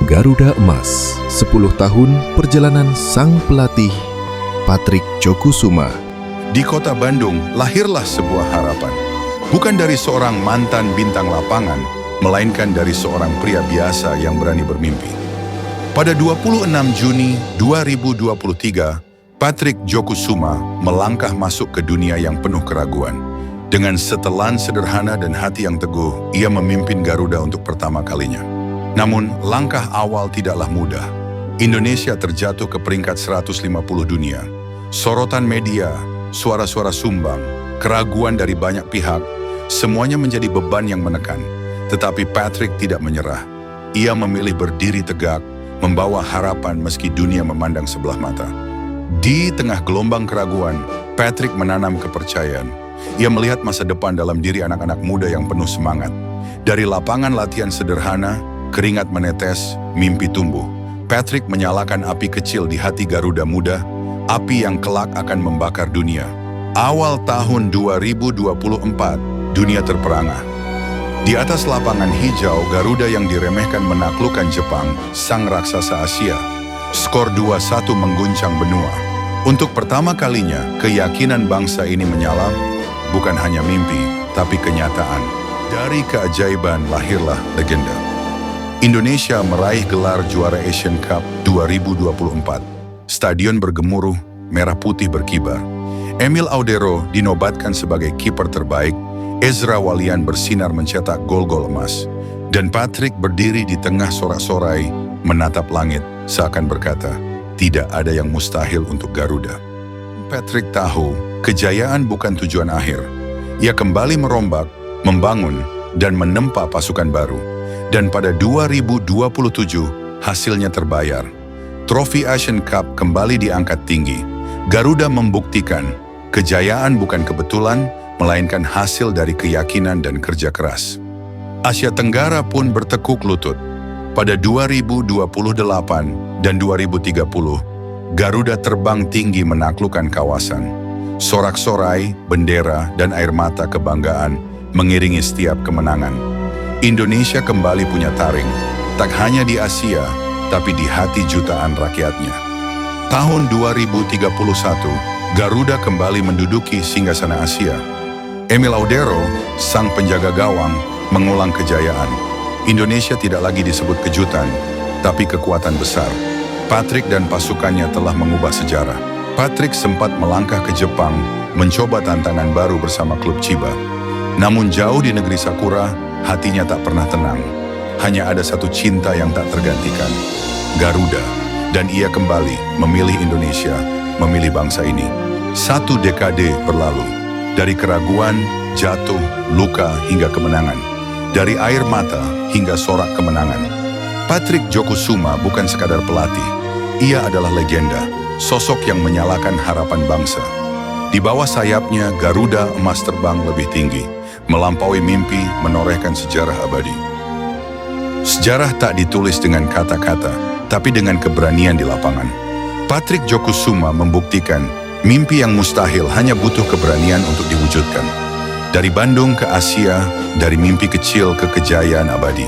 Garuda Emas, 10 tahun perjalanan sang pelatih Patrick Djokusuma. Di kota Bandung, lahirlah sebuah harapan. Bukan dari seorang mantan bintang lapangan, melainkan dari seorang pria biasa yang berani bermimpi. Pada 26 Juni 2023, Patrick Djokusuma melangkah masuk ke dunia yang penuh keraguan. Dengan setelan sederhana dan hati yang teguh, ia memimpin Garuda untuk pertama kalinya. Namun, langkah awal tidaklah mudah. Indonesia terjatuh ke peringkat 150 dunia. Sorotan media, suara-suara sumbang, keraguan dari banyak pihak, semuanya menjadi beban yang menekan. Tetapi Patrick tidak menyerah. Ia memilih berdiri tegak, membawa harapan meski dunia memandang sebelah mata. Di tengah gelombang keraguan, Patrick menanam kepercayaan. Ia melihat masa depan dalam diri anak-anak muda yang penuh semangat. Dari lapangan latihan sederhana, keringat menetes, mimpi tumbuh. Patrick menyalakan api kecil di hati Garuda muda, api yang kelak akan membakar dunia. Awal tahun 2024, dunia terperangah. Di atas lapangan hijau, Garuda yang diremehkan menaklukkan Jepang, sang raksasa Asia. Skor 2-1 mengguncang benua. Untuk pertama kalinya, keyakinan bangsa ini menyala, bukan hanya mimpi, tapi kenyataan. Dari keajaiban lahirlah legenda. Indonesia meraih gelar juara Asian Cup 2024. Stadion bergemuruh, merah putih berkibar. Emil Audero dinobatkan sebagai kiper terbaik, Ezra Walian bersinar mencetak gol-gol emas. Dan Patrick berdiri di tengah sorak-sorai, menatap langit, seakan berkata, tidak ada yang mustahil untuk Garuda. Patrick tahu, kejayaan bukan tujuan akhir. Ia kembali merombak, membangun, dan menempa pasukan baru. Dan pada 2027, hasilnya terbayar. Trofi Asian Cup kembali diangkat tinggi. Garuda membuktikan, kejayaan bukan kebetulan, melainkan hasil dari keyakinan dan kerja keras. Asia Tenggara pun bertekuk lutut. Pada 2028 dan 2030, Garuda terbang tinggi menaklukkan kawasan. Sorak-sorai, bendera, dan air mata kebanggaan mengiringi setiap kemenangan. Indonesia kembali punya taring, tak hanya di Asia, tapi di hati jutaan rakyatnya. Tahun 2031, Garuda kembali menduduki singgasana Asia. Emil Audero, sang penjaga gawang, mengulang kejayaan. Indonesia tidak lagi disebut kejutan, tapi kekuatan besar. Patrick dan pasukannya telah mengubah sejarah. Patrick sempat melangkah ke Jepang, mencoba tantangan baru bersama klub Chiba. Namun jauh di negeri Sakura, hatinya tak pernah tenang. Hanya ada satu cinta yang tak tergantikan, Garuda. Dan ia kembali memilih Indonesia, memilih bangsa ini. 1 dekade berlalu. Dari keraguan, jatuh, luka, hingga kemenangan. Dari air mata hingga sorak kemenangan. Patrick Djokusuma bukan sekadar pelatih. Ia adalah legenda, sosok yang menyalakan harapan bangsa. Di bawah sayapnya, Garuda emas terbang lebih tinggi, melampaui mimpi, menorehkan sejarah abadi. Sejarah tak ditulis dengan kata-kata, tapi dengan keberanian di lapangan. Patrick Djokusuma membuktikan, mimpi yang mustahil hanya butuh keberanian untuk diwujudkan. Dari Bandung ke Asia, dari mimpi kecil ke kejayaan abadi.